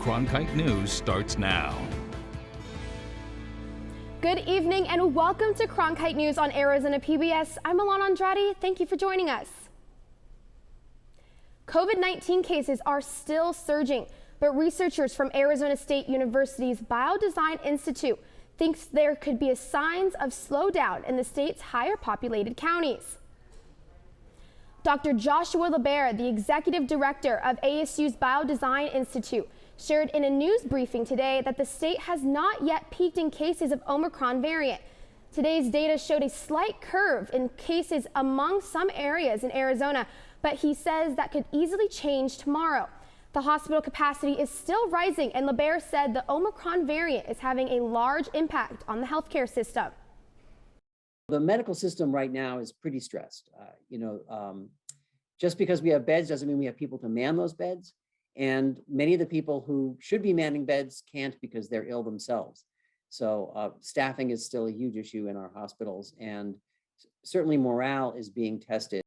Cronkite News starts now. Good evening and welcome to Cronkite News on Arizona PBS. I'm Alana Andrade. Thank you for joining us. COVID-19 cases are still surging, but researchers from Arizona State University's Biodesign Institute thinks there could be signs of slowdown in the state's higher populated counties. Dr. Joshua LeBaire, the executive director of ASU's Biodesign Institute, shared in a news briefing today that the state has not yet peaked in cases of Omicron variant. Today's data showed a slight curve in cases among some areas in Arizona, but he says that could easily change tomorrow. The hospital capacity is still rising, and LeBaire said the Omicron variant is having a large impact on the healthcare system. The medical system right now is pretty stressed. Just because we have beds doesn't mean we have people to man those beds. And many of the people who should be manning beds can't because they're ill themselves. So staffing is still a huge issue in our hospitals, and certainly morale is being tested.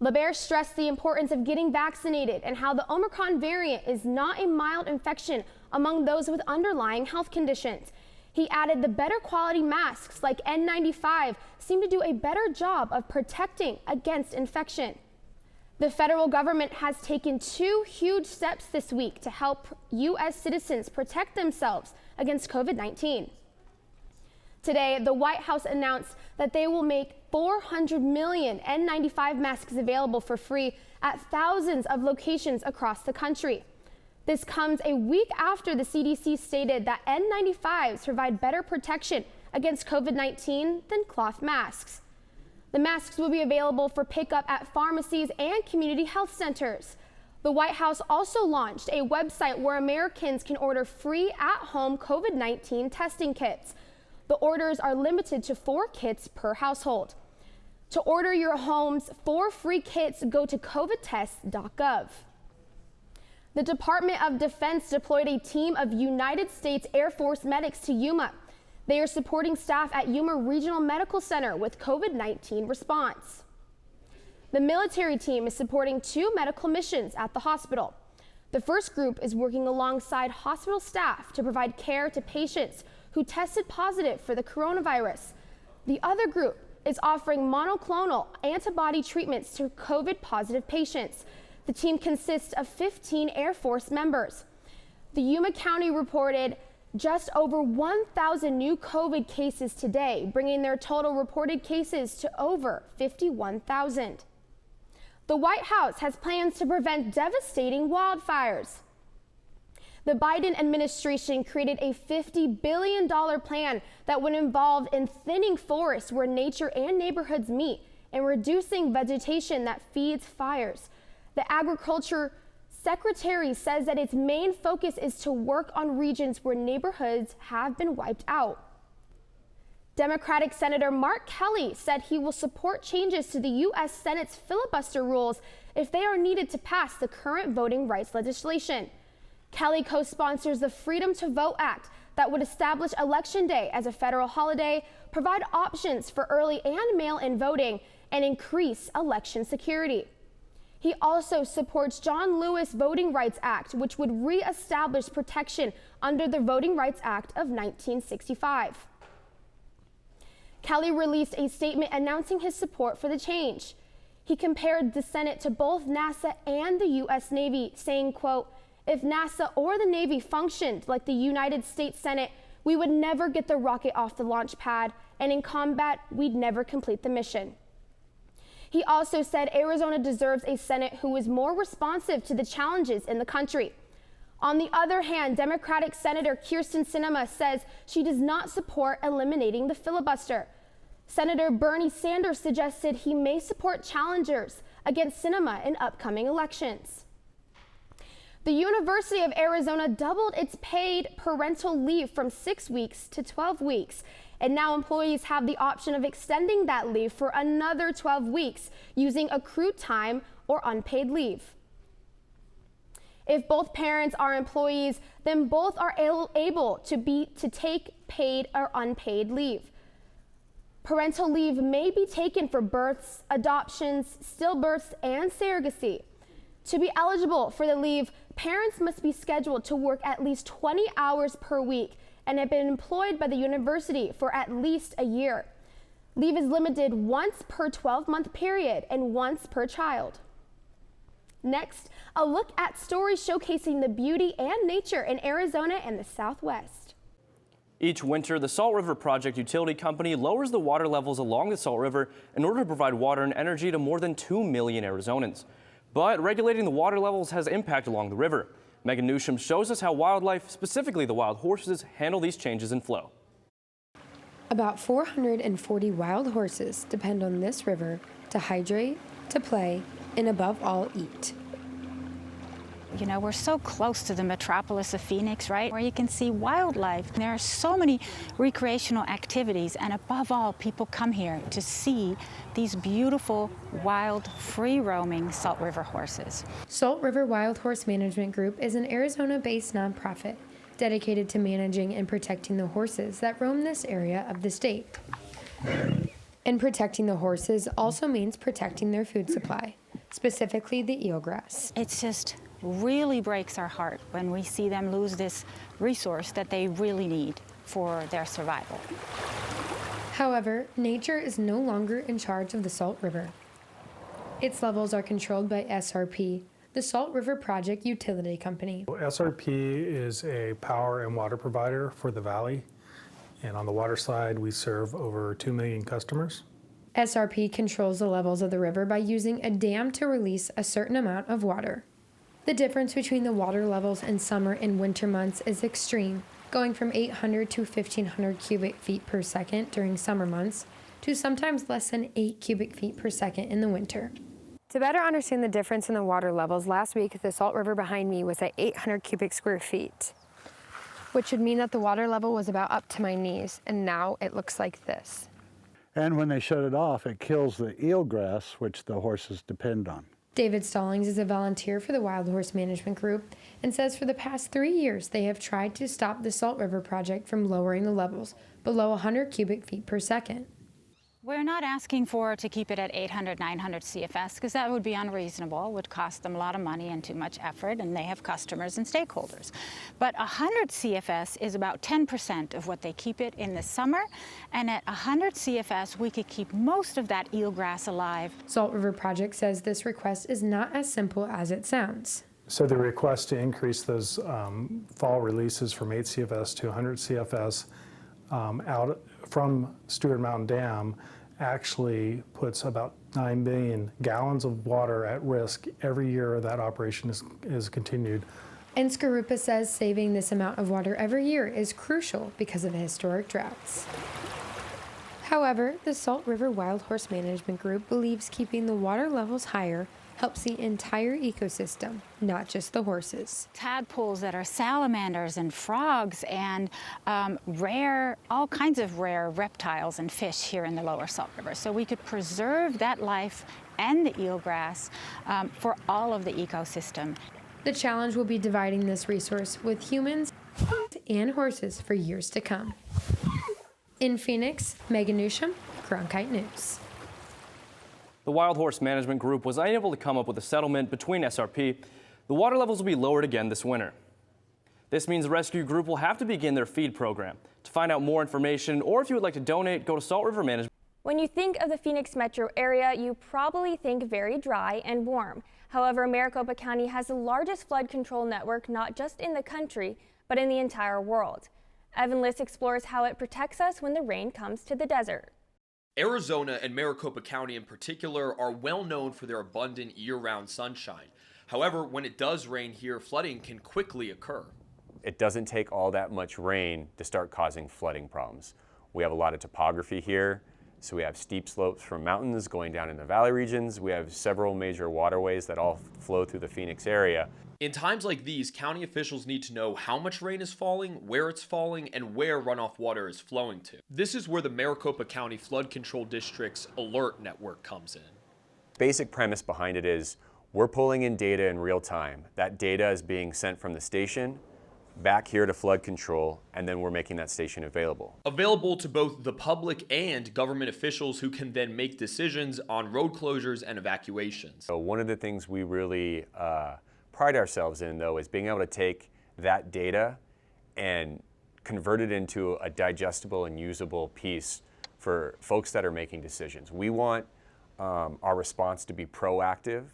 LeBaire stressed the importance of getting vaccinated and how the Omicron variant is not a mild infection among those with underlying health conditions. He added the better quality masks like N95 seem to do a better job of protecting against infection. The federal government has taken 2 huge steps this week to help U.S. citizens protect themselves against COVID-19. Today, the White House announced that they will make 400 million N95 masks available for free at thousands of locations across the country. This comes a week after the CDC stated that N95s provide better protection against COVID-19 than cloth masks. The masks will be available for pickup at pharmacies and community health centers. The White House also launched a website where Americans can order free at-home COVID-19 testing kits. The orders are limited to 4 kits per household. To order your home's 4 free kits, go to covidtest.gov. The Department of Defense deployed a team of United States Air Force medics to Yuma. They are supporting staff at Yuma Regional Medical Center with COVID-19 response. The military team is supporting 2 medical missions at the hospital. The first group is working alongside hospital staff to provide care to patients who tested positive for the coronavirus. The other group is offering monoclonal antibody treatments to COVID-positive patients. The team consists of 15 Air Force members. The Yuma County reported just over 1,000 new COVID cases today, bringing their total reported cases to over 51,000. The White House has plans to prevent devastating wildfires. The Biden administration created a $50 billion plan that would involve in thinning forests where nature and neighborhoods meet and reducing vegetation that feeds fires. The Agriculture Secretary says that its main focus is to work on regions where neighborhoods have been wiped out. Democratic Senator Mark Kelly said he will support changes to the U.S. Senate's filibuster rules if they are needed to pass the current voting rights legislation. Kelly co-sponsors the Freedom to Vote Act that would establish Election Day as a federal holiday, provide options for early and mail-in voting, and increase election security. He also supports John Lewis Voting Rights Act, which would re-establish protection under the Voting Rights Act of 1965. Kelly released a statement announcing his support for the change. He compared the Senate to both NASA and the U.S. Navy, saying, quote, "If NASA or the Navy functioned like the United States Senate, we would never get the rocket off the launch pad, and in combat, we'd never complete the mission." He also said Arizona deserves a Senate who is more responsive to the challenges in the country. On the other hand, Democratic Senator Kyrsten Sinema says she does not support eliminating the filibuster. Senator Bernie Sanders suggested he may support challengers against Sinema in upcoming elections. The University of Arizona doubled its paid parental leave from 6 weeks to 12 weeks. And now employees have the option of extending that leave for another 12 weeks using accrued time or unpaid leave. If both parents are employees, then both are able to take paid or unpaid leave. Parental leave may be taken for births, adoptions, stillbirths, and surrogacy. To be eligible for the leave, parents must be scheduled to work at least 20 hours per week and have been employed by the university for at least a year. Leave is limited once per 12-month period and once per child. Next, a look at stories showcasing the beauty and nature in Arizona and the Southwest. Each winter, the Salt River Project utility company lowers the water levels along the Salt River in order to provide water and energy to more than 2 million Arizonans. But regulating the water levels has impact along the river. Megan Newsham shows us how wildlife, specifically the wild horses, handle these changes in flow. About 440 wild horses depend on this river to hydrate, to play, and above all, eat. You know, we're so close to the metropolis of Phoenix, right? Where you can see wildlife. There are so many recreational activities, and above all, people come here to see these beautiful, wild, free-roaming Salt River horses. Salt River Wild Horse Management Group is an Arizona-based nonprofit dedicated to managing and protecting the horses that roam this area of the state. And protecting the horses also means protecting their food supply, specifically the eelgrass. It's just really breaks our heart when we see them lose this resource that they really need for their survival. However, nature is no longer in charge of the Salt River. Its levels are controlled by SRP, the Salt River Project Utility Company. SRP is a power and water provider for the valley, and on the water side, we serve over 2 million customers. SRP controls the levels of the river by using a dam to release a certain amount of water. The difference between the water levels in summer and winter months is extreme, going from 800 to 1,500 cubic feet per second during summer months to sometimes less than 8 cubic feet per second in the winter. To better understand the difference in the water levels, last week the Salt River behind me was at 800 cubic square feet, which would mean that the water level was about up to my knees, and now it looks like this. And when they shut it off, it kills the eelgrass, which the horses depend on. David Stallings is a volunteer for the Wild Horse Management Group and says for the past 3 years they have tried to stop the Salt River Project from lowering the levels below 100 cubic feet per second. We're not asking to keep it at 800, 900 CFS because that would be unreasonable, would cost them a lot of money and too much effort, and they have customers and stakeholders. But 100 CFS is about 10% of what they keep it in the summer, and at 100 CFS we could keep most of that eelgrass alive. Salt River Project says this request is not as simple as it sounds. So the request to increase those fall releases from 8 CFS to 100 CFS out from Stewart Mountain Dam actually puts about 9 billion gallons of water at risk every year that operation is continued. And Skarupa says saving this amount of water every year is crucial because of historic droughts. However, the Salt River Wild Horse Management Group believes keeping the water levels higher helps the entire ecosystem, not just the horses. Tadpoles that are salamanders and frogs and all kinds of rare reptiles and fish here in the lower Salt River. So we could preserve that life and the eelgrass for all of the ecosystem. The challenge will be dividing this resource with humans and horses for years to come. In Phoenix, Megan Newsham, Cronkite News. The Wild Horse Management Group was unable to come up with a settlement between SRP. The water levels will be lowered again this winter. This means the rescue group will have to begin their feed program. To find out more information, or if you would like to donate, go to Salt River Management. When you think of the Phoenix metro area, you probably think very dry and warm. However, Maricopa County has the largest flood control network not just in the country, but in the entire world. Evan Liss explores how it protects us when the rain comes to the desert. Arizona and Maricopa County in particular are well known for their abundant year-round sunshine. However, when it does rain here, flooding can quickly occur. It doesn't take all that much rain to start causing flooding problems. We have a lot of topography here, so we have steep slopes from mountains going down in the valley regions. We have several major waterways that all flow through the Phoenix area. In times like these, county officials need to know how much rain is falling, where it's falling, and where runoff water is flowing to. This is where the Maricopa County Flood Control District's alert network comes in. Basic premise behind it is we're pulling in data in real time. That data is being sent from the station back here to flood control, and then we're making that station available. Available to both the public and government officials who can then make decisions on road closures and evacuations. So one of the things we really pride ourselves in, though, is being able to take that data and convert it into a digestible and usable piece for folks that are making decisions. We want our response to be proactive,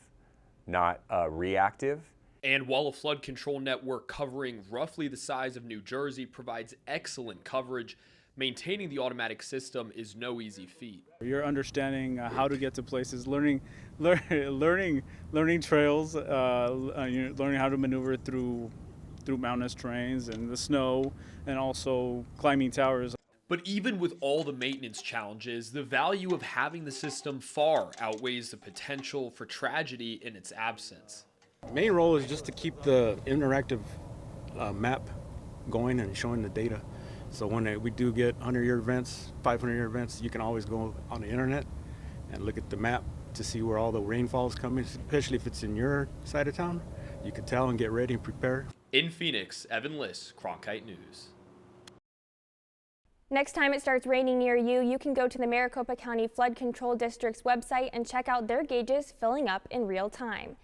not reactive. And while a flood control network covering roughly the size of New Jersey provides excellent coverage, maintaining the automatic system is no easy feat. You're understanding how to get to places, learning trails, learning how to maneuver through mountainous terrains and the snow, and also climbing towers. But even with all the maintenance challenges, the value of having the system far outweighs the potential for tragedy in its absence. Main role is just to keep the interactive map going and showing the data. So when we do get 100-year events, 500-year events, you can always go on the internet and look at the map to see where all the rainfall is coming, especially if it's in your side of town. You can tell and get ready and prepare. In Phoenix, Evan Liss, Cronkite News. Next time it starts raining near you, you can go to the Maricopa County Flood Control District's website and check out their gauges filling up in real time.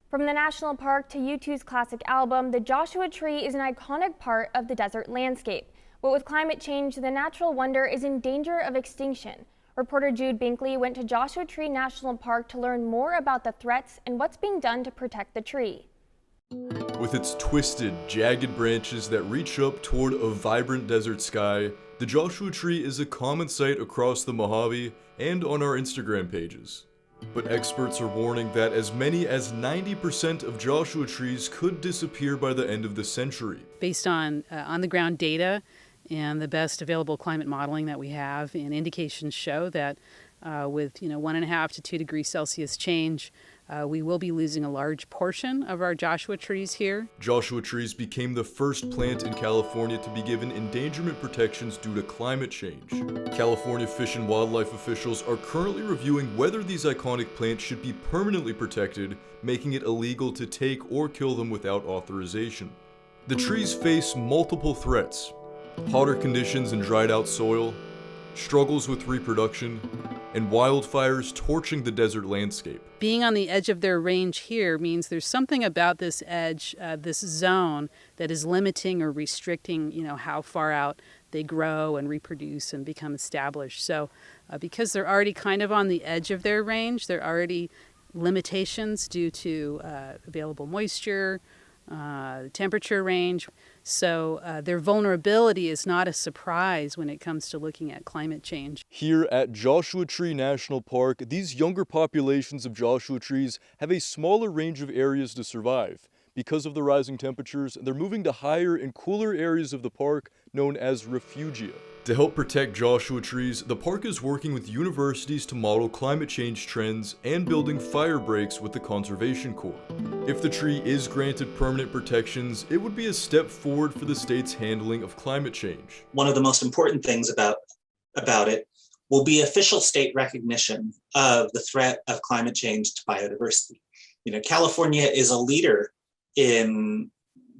From the national park to U2's classic album, the Joshua Tree is an iconic part of the desert landscape. But with climate change, the natural wonder is in danger of extinction. Reporter Jude Binkley went to Joshua Tree National Park to learn more about the threats and what's being done to protect the tree. With its twisted, jagged branches that reach up toward a vibrant desert sky, the Joshua Tree is a common sight across the Mojave and on our Instagram pages. But experts are warning that as many as 90% of Joshua trees could disappear by the end of the century. Based on on-the-ground data and the best available climate modeling that we have, and indications show that with 1.5 to 2 degrees Celsius change, we will be losing a large portion of our Joshua trees here. Joshua trees became the first plant in California to be given endangerment protections due to climate change. California Fish and Wildlife officials are currently reviewing whether these iconic plants should be permanently protected, making it illegal to take or kill them without authorization. The trees face multiple threats: hotter conditions and dried out soil, struggles with reproduction, and wildfires torching the desert landscape. Being on the edge of their range here means there's something about this edge, this zone, that is limiting or restricting, how far out they grow and reproduce and become established. So because they're already kind of on the edge of their range, there are already limitations due to available moisture, temperature range. So their vulnerability is not a surprise when it comes to looking at climate change. Here at Joshua Tree National Park, these younger populations of Joshua trees have a smaller range of areas to survive. Because of the rising temperatures, they're moving to higher and cooler areas of the park known as refugia. To help protect Joshua trees, the park is working with universities to model climate change trends and building fire breaks with the Conservation Corps. If the tree is granted permanent protections, it would be a step forward for the state's handling of climate change. One of the most important things about it will be official state recognition of the threat of climate change to biodiversity. California is a leader in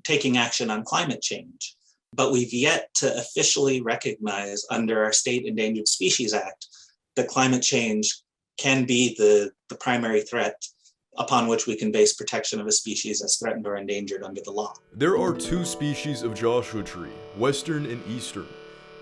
taking action on climate change, but we've yet to officially recognize under our State Endangered Species Act that climate change can be the primary threat upon which we can base protection of a species as threatened or endangered under the law. There are two species of Joshua tree, western and eastern.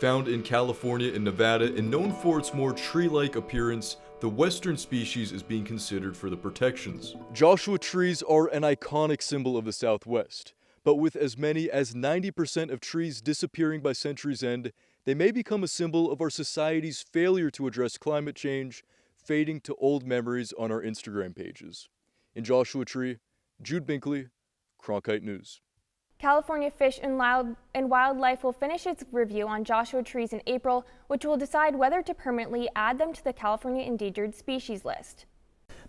Found in California and Nevada and known for its more tree-like appearance, the western species is being considered for the protections. Joshua trees are an iconic symbol of the Southwest, but with as many as 90% of trees disappearing by century's end, they may become a symbol of our society's failure to address climate change, fading to old memories on our Instagram pages. In Joshua Tree, Jude Binkley, Cronkite News. California Fish and Wildlife will finish its review on Joshua trees in April, which will decide whether to permanently add them to the California Endangered Species list.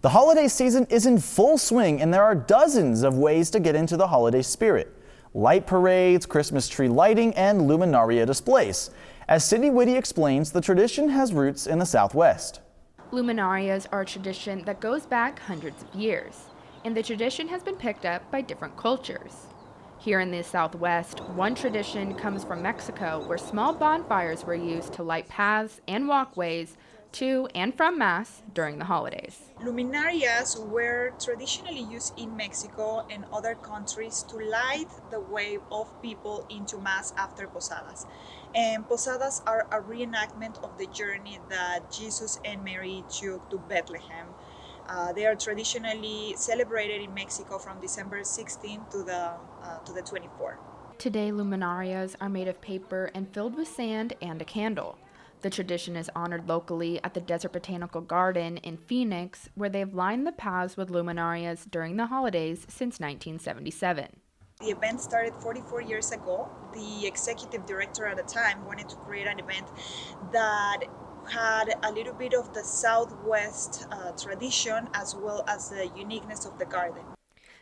The holiday season is in full swing, and there are dozens of ways to get into the holiday spirit. Light parades, Christmas tree lighting, and luminaria displays. As Sydney Whitty explains, the tradition has roots in the Southwest. Luminarias are a tradition that goes back hundreds of years, and the tradition has been picked up by different cultures. Here in the Southwest, one tradition comes from Mexico, where small bonfires were used to light paths and walkways to and from Mass during the holidays. Luminarias were traditionally used in Mexico and other countries to light the way of people into Mass after Posadas. And Posadas are a reenactment of the journey that Jesus and Mary took to Bethlehem. They are traditionally celebrated in Mexico from December 16th to the 24th. Today, luminarias are made of paper and filled with sand and a candle. The tradition is honored locally at the Desert Botanical Garden in Phoenix, where they've lined the paths with luminarias during the holidays since 1977. The event started 44 years ago. The executive director at the time wanted to create an event that had a little bit of the Southwest tradition as well as the uniqueness of the garden.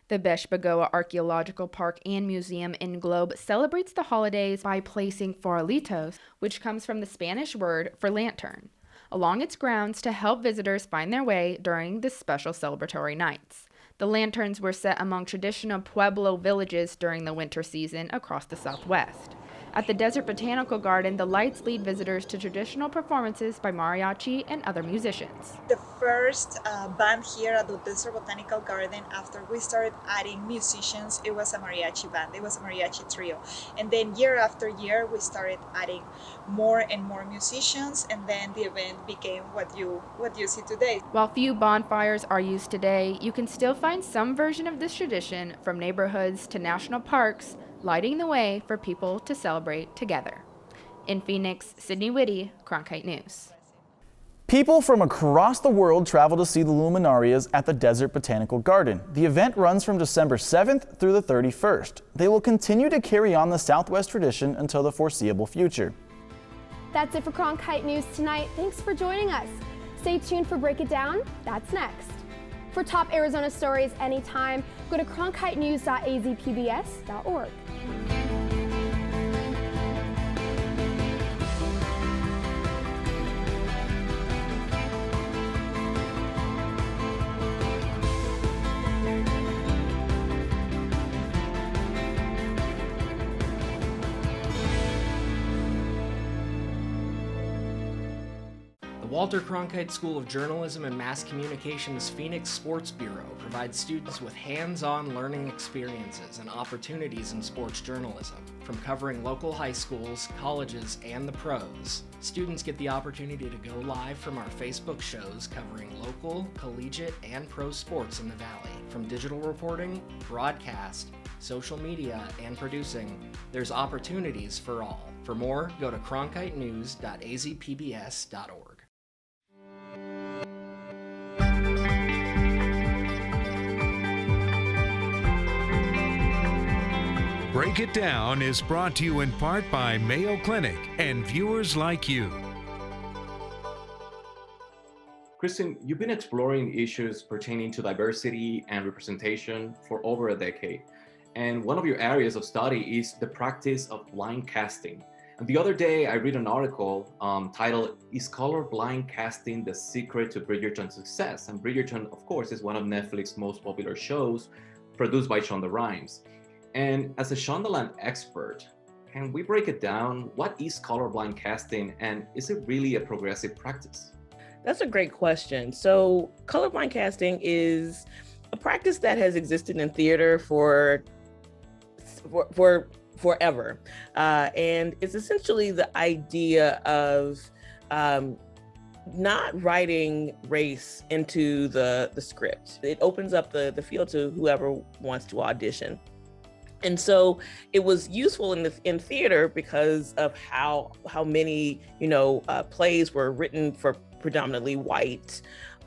The Beshbagoa Archaeological Park and Museum in Globe celebrates the holidays by placing farolitos, which comes from the Spanish word for lantern, along its grounds to help visitors find their way during the special celebratory nights. The lanterns were set among traditional Pueblo villages during the winter season across the Southwest. At the Desert Botanical Garden, the lights lead visitors to traditional performances by mariachi and other musicians. The first band here at the Desert Botanical Garden, after we started adding musicians, it was a mariachi band. It was a mariachi trio. And then year after year, we started adding more and more musicians, and then the event became what you see today. While few bonfires are used today, you can still find some version of this tradition, from neighborhoods to national parks, lighting the way for people to celebrate together. In Phoenix, Sydney Whitty, Cronkite News. People from across the world travel to see the luminarias at the Desert Botanical Garden. The event runs from December 7th through the 31st. They will continue to carry on the Southwest tradition until the foreseeable future. That's it for Cronkite News tonight. Thanks for joining us. Stay tuned for Break It Down. That's next. For top Arizona stories anytime, go to cronkitenews.azpbs.org. Walter Cronkite School of Journalism and Mass Communication's Phoenix Sports Bureau provides students with hands-on learning experiences and opportunities in sports journalism. From covering local high schools, colleges, and the pros, students get the opportunity to go live from our Facebook shows covering local, collegiate, and pro sports in the Valley. From digital reporting, broadcast, social media, and producing, there's opportunities for all. For more, go to cronkitenews.azpbs.org. Break It Down is brought to you in part by Mayo Clinic and viewers like you. Kristen, you've been exploring issues pertaining to diversity and representation for over a decade. And one of your areas of study is the practice of blind casting. And the other day, I read an article titled, "Is Colorblind Casting the Secret to Bridgerton's Success?" And Bridgerton, of course, is one of Netflix's most popular shows, produced by Shonda Rhimes. And as a Shondaland expert, can we break it down? What is colorblind casting, and is it really a progressive practice? That's a great question. So colorblind casting is a practice that has existed in theater for forever. And it's essentially the idea of not writing race into the script. It opens up the field to whoever wants to audition. And so it was useful in theater because of how many plays were written for predominantly white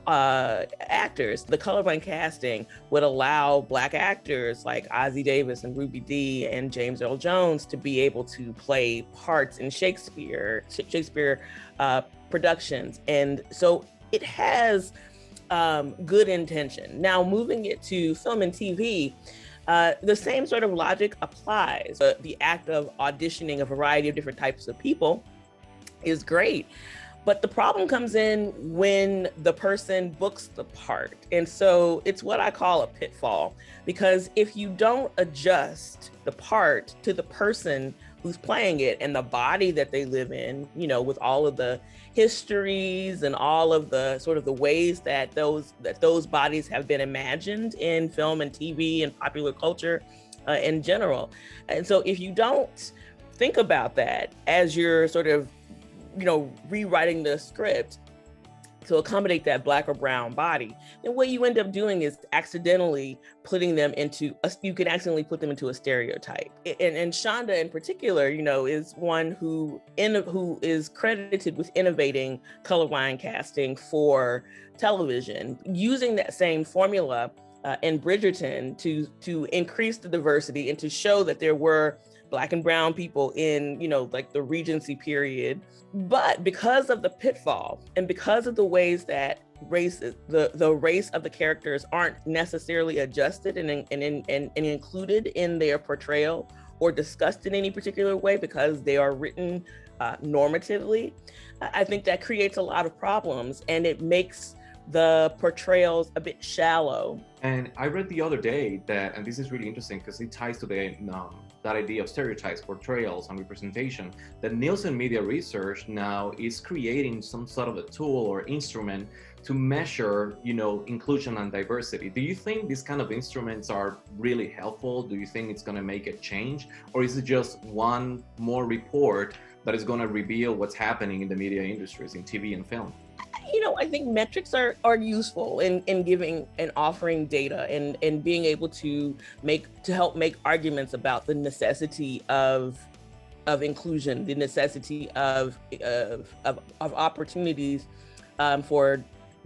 actors. The colorblind casting would allow Black actors like Ossie Davis and Ruby Dee and James Earl Jones to be able to play parts in Shakespeare productions. And so it has good intention. Now, moving it to film and TV, the same sort of logic applies. The act of auditioning a variety of different types of people is great, But the problem comes in when the person books the part. And so it's what I call a pitfall, because if you don't adjust the part to the person who's playing it and the body that they live in, you know, with all of the histories and all of the sort of the ways that those bodies have been imagined in film and TV and popular culture in general. And so if you don't think about that as you're sort of, you know, rewriting the script to accommodate that Black or brown body, then what you end up doing is accidentally putting them into you can accidentally put them into a stereotype. And Shonda in particular, you know, is one who is credited with innovating colorblind casting for television, using that same formula in Bridgerton to increase the diversity and to show that there were Black and brown people in, you know, like the Regency period. But because of the pitfall and because of the ways that the race of the characters aren't necessarily adjusted and included in their portrayal or discussed in any particular way because they are written normatively, I think that creates a lot of problems and it makes the portrayals a bit shallow. And I read the other day that, and this is really interesting because it ties to that idea of stereotypes, portrayals, and representation, that Nielsen Media Research now is creating some sort of a tool or instrument to measure, you know, inclusion and diversity. Do you think these kind of instruments are really helpful? Do you think it's going to make a change? Or is it just one more report that is going to reveal what's happening in the media industries, in TV and film? You know, I think metrics are useful in giving and offering data and being able to help make arguments about the necessity of inclusion, the necessity of opportunities for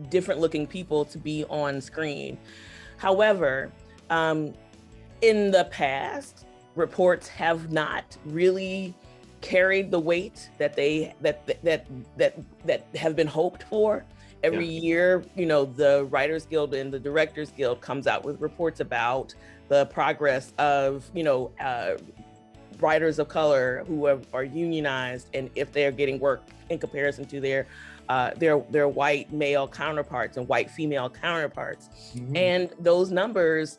different looking people to be on screen. However, in the past, reports have not really carried the weight that have been hoped for. Every year, you know, the Writers Guild and the Directors Guild comes out with reports about the progress of, you know, writers of color who are unionized and if they're getting work in comparison to their white male counterparts and white female counterparts. Mm-hmm. And those numbers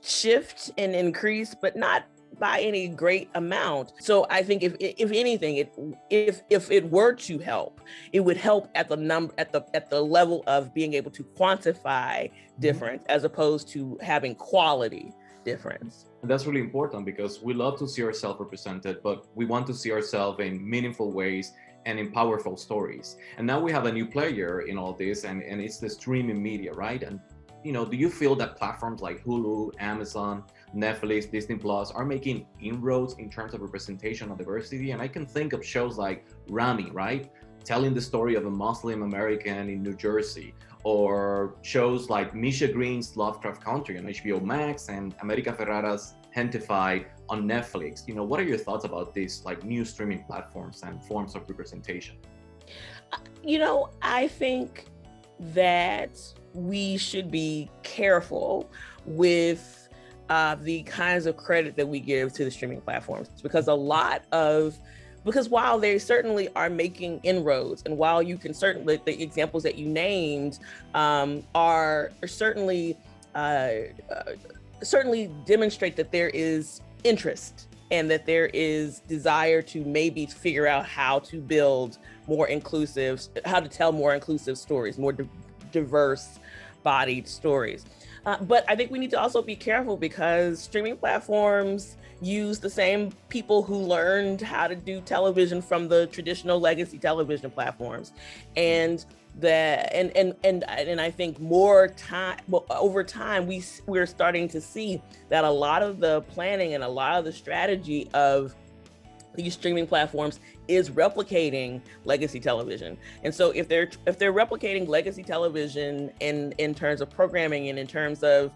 shift and increase, but not by any great amount. So I think if anything, if it were to help, it would help at the level of being able to quantify difference as opposed to having quality difference. And that's really important because we love to see ourselves represented, but we want to see ourselves in meaningful ways and in powerful stories. And now we have a new player in all this, and it's the streaming media, right? And you know, do you feel that platforms like Hulu, Amazon, Netflix, Disney Plus are making inroads in terms of representation of diversity? And I can think of shows like Rami, right? Telling the story of a Muslim American in New Jersey, or shows like Misha Green's Lovecraft Country on HBO Max and America Ferrara's Gentefied on Netflix. You know, what are your thoughts about these like new streaming platforms and forms of representation? You know, I think that we should be careful with the kinds of credit that we give to the streaming platforms, because while they certainly are making inroads, and while you can certainly, the examples that you named are certainly demonstrate that there is interest and that there is desire to maybe figure out how to build more inclusive, how to tell more inclusive stories, more diverse bodied stories. But I think we need to also be careful because streaming platforms use the same people who learned how to do television from the traditional legacy television platforms. And I think over time, we're starting to see that a lot of the planning and a lot of the strategy of these streaming platforms is replicating legacy television. And so if they're replicating legacy television in terms of programming and in terms of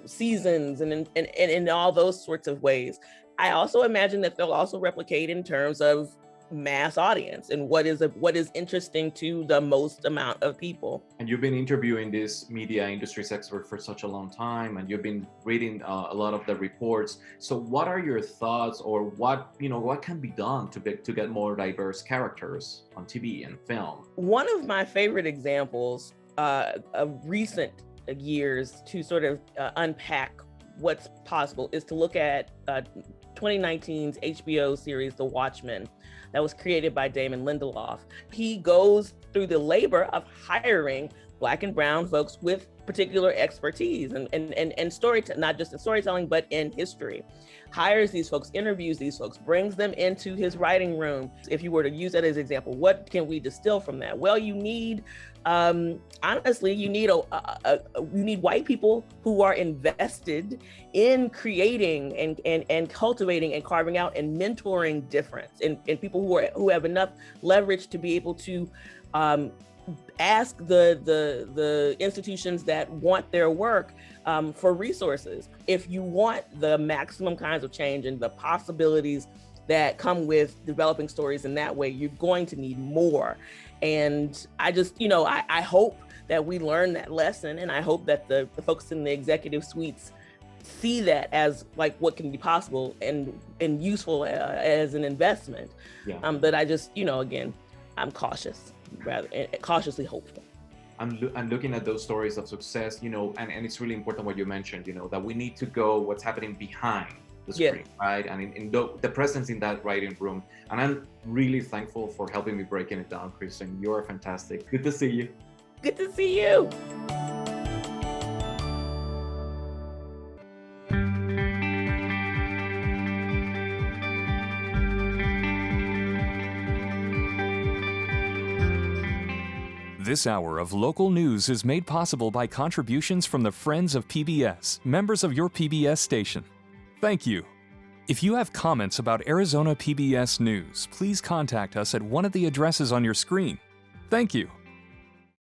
seasons and in all those sorts of ways, I also imagine that they'll also replicate in terms of mass audience and what is interesting to the most amount of people. And you've been interviewing this media industry expert for such a long time, and you've been reading a lot of the reports. So what are your thoughts, or what can be done to get more diverse characters on TV and film? One of my favorite examples of recent years to sort of unpack what's possible is to look at 2019's HBO series The Watchmen that was created by Damon Lindelof. He goes through the labor of hiring Black and brown folks with particular expertise and storytelling, not just in storytelling, but in history. Hires these folks, interviews these folks, brings them into his writing room. If you were to use that as an example, what can we distill from that? Well, you need, honestly, you need white people who are invested in creating and cultivating and carving out and mentoring difference, and people who have enough leverage to be able to ask the institutions that want their work for resources. If you want the maximum kinds of change and the possibilities that come with developing stories in that way, you're going to need more. And I just, I hope that we learn that lesson, and I hope that the folks in the executive suites see that as like what can be possible and useful as an investment. Yeah. But I just, again, I'm cautious, rather cautiously hopeful. I'm looking at those stories of success, and it's really important what you mentioned, that we need to go what's happening behind the screen, right? And in the presence in that writing room. And I'm really thankful for helping me breaking it down, Kristen. You're fantastic. Good to see you. Good to see you. This hour of local news is made possible by contributions from the Friends of PBS, members of your PBS station. Thank you. If you have comments about Arizona PBS News, please contact us at one of the addresses on your screen. Thank you.